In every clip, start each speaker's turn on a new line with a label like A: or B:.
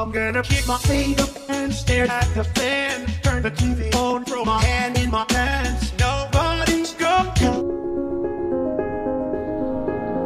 A: I'm gonna kick my feet up and stare at the fan. Turn the TV on, throw my hand in my pants. Nobody's gonna.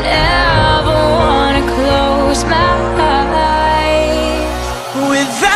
B: Never wanna close my eyes. without